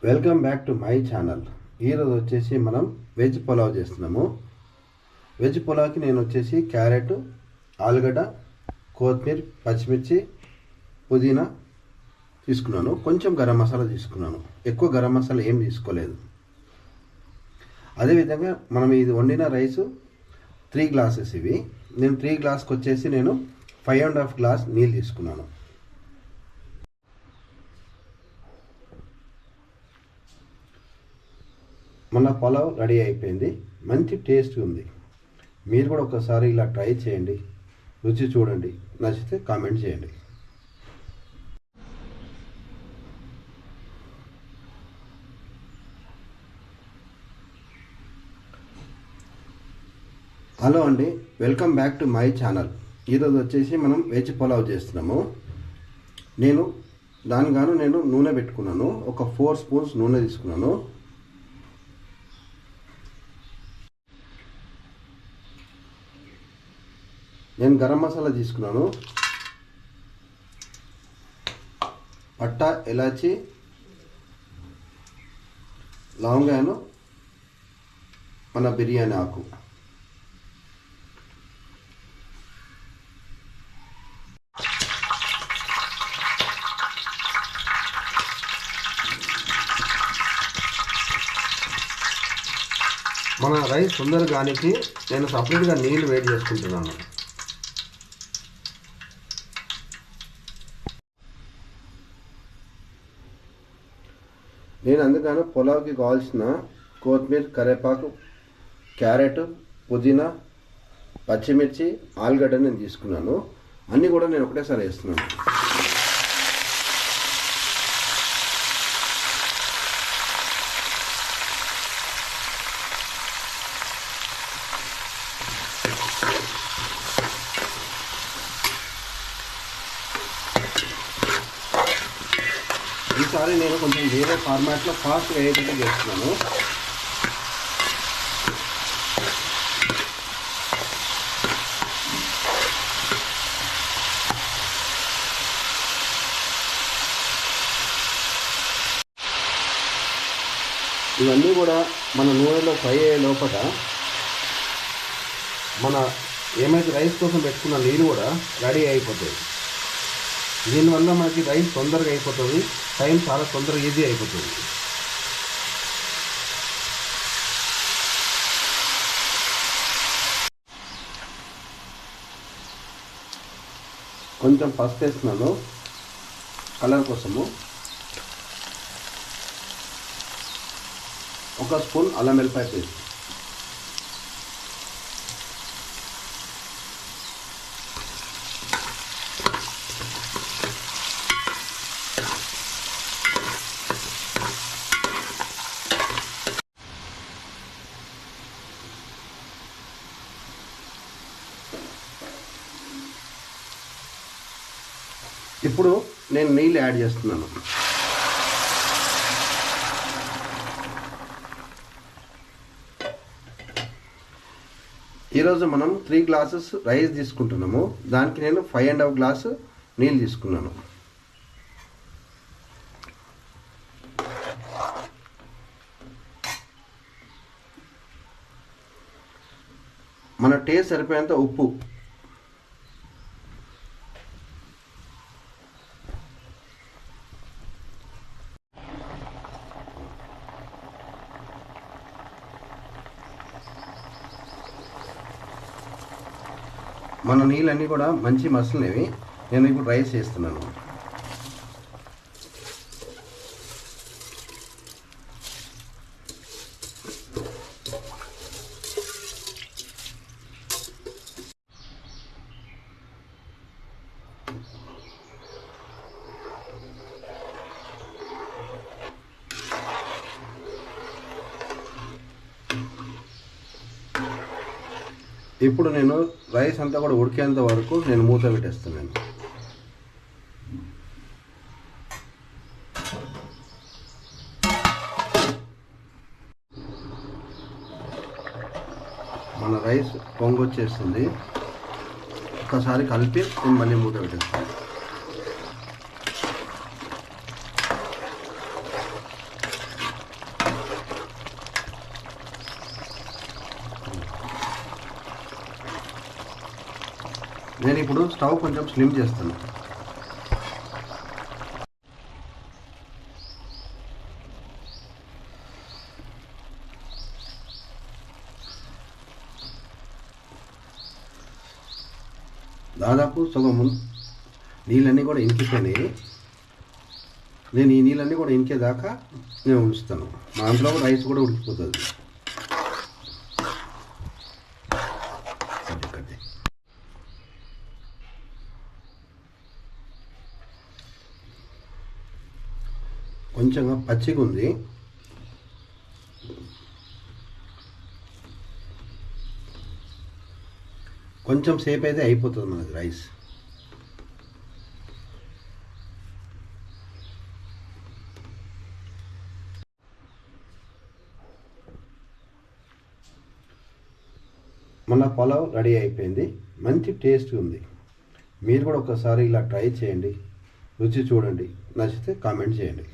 Welcome back to my channel. ఈరోజు వచ్చేసి మనం వెజ్ పులావ్ చేస్తున్నాము. వెజ్ పులావ్కి నేను వచ్చేసి క్యారెట్, ఆలుగడ్డ, కొత్తిమీర, పచ్చిమిర్చి, పుదీనా తీసుకున్నాను. కొంచెం గరం మసాలా తీసుకున్నాను. ఎక్కువ గరం మసాలా ఏం తీసుకోలేదు. అదేవిధంగా మనం ఇది వండిన రైసు 3 గ్లాసెస్ ఇవి. నేను 3 గ్లాస్కి వచ్చేసి నేను 5.5 గ్లాస్ నీళ్ళు తీసుకున్నాను. మన పులావ్ రెడీ అయిపోయింది. మంచి టేస్ట్ ఉంది. మీరు కూడా ఒకసారి ఇలా ట్రై చేయండి, రుచి చూడండి, నచ్చితే కామెంట్ చేయండి. హలో అండి, welcome back to my channel. ఈరోజు వచ్చేసి మనం వెజ్ పులావ్ చేస్తున్నాము. నేను నూనె పెట్టుకున్నాను. ఒక 4 స్పూన్స్ నూనె తీసుకున్నాను. నేను గరం మసాలా తీసుకున్నాను. పట్టా, ఇలాచి, లవంగాను, మన బిర్యానీ ఆకు. మన రైస్ తొందరగానికి నేను సపరేట్గా నీళ్ళు వేడి చేసుకుంటున్నాను. నేను అందుకని పులావ్కి కావాల్సిన కొత్తిమీర, కరివేపాకు, క్యారెట్, పుదీనా, పచ్చిమిర్చి, ఆలుగడ్డ నేను తీసుకున్నాను. అన్నీ కూడా నేను ఒకటేసారి వేస్తున్నాను. ఈసారి నేను కొంచెం వేరే ఫార్మాట్లో ఫాస్ట్గా అయ్యేటట్టు చేస్తున్నాను. ఇవన్నీ కూడా మన నూనెలో ఫ్రై అయ్యే లోపల మన ఏమైతే రైస్ కోసం పెట్టుకున్న నీళ్ళు కూడా రెడీ అయిపోతాయి. దీనివల్ల మనకి రైస్ తొందరగా అయిపోతుంది, టైం చాలా తొందరగా ఈజీ అయిపోతుంది. కొంచెం పసుపు వేస్తున్నాను కలర్ కోసము. 1 స్పూన్ అల్లం వెల్లిపాయ పేస్ట్. ఇప్పుడు నేను నీళ్ళు యాడ్ చేస్తున్నాను. ఈరోజు మనం 3 గ్లాసెస్ రైస్ తీసుకుంటున్నాము. దానికి నేను 5.5 గ్లాసు నీళ్ళు తీసుకున్నాను. మన టేస్ట్ సరిపోయేంత ఉప్పు. మన నీళ్ళన్నీ కూడా మంచి మసలినవి. నేను ఇప్పుడు రైస్ వేస్తున్నాను. ఇప్పుడు నేను రైస్ అంతా కూడా ఉడికేంత వరకు నేను మూత పెట్టేస్తున్నాను. మన రైస్ పొంగొచ్చేస్తుంది. ఒక్కసారి కలిపి నేను మళ్ళీ మూత పెట్టేస్తాను. నేను ఇప్పుడు స్టవ్ కొంచెం స్లిమ్ చేస్తాను. దాదాపు సగం నీళ్ళన్నీ కూడా ఇంకిపోయినాయి. నేను ఈ నీళ్ళన్నీ కూడా ఇంకేదాకా నేను ఉంచుతాను. మా అందులో రైస్ కూడా ఉడికిపోతుంది. కొంచెం పచ్చిగా ఉంది. కొంచెం సేపు అయితే అయిపోతుంది మనది రైస్. మన పులావ్ రెడీ అయిపోయింది. మంచి టేస్ట్ ఉంది. మీరు కూడా ఒకసారి ఇలా ట్రై చేయండి, రుచి చూడండి, నచ్చితే కామెంట్ చేయండి.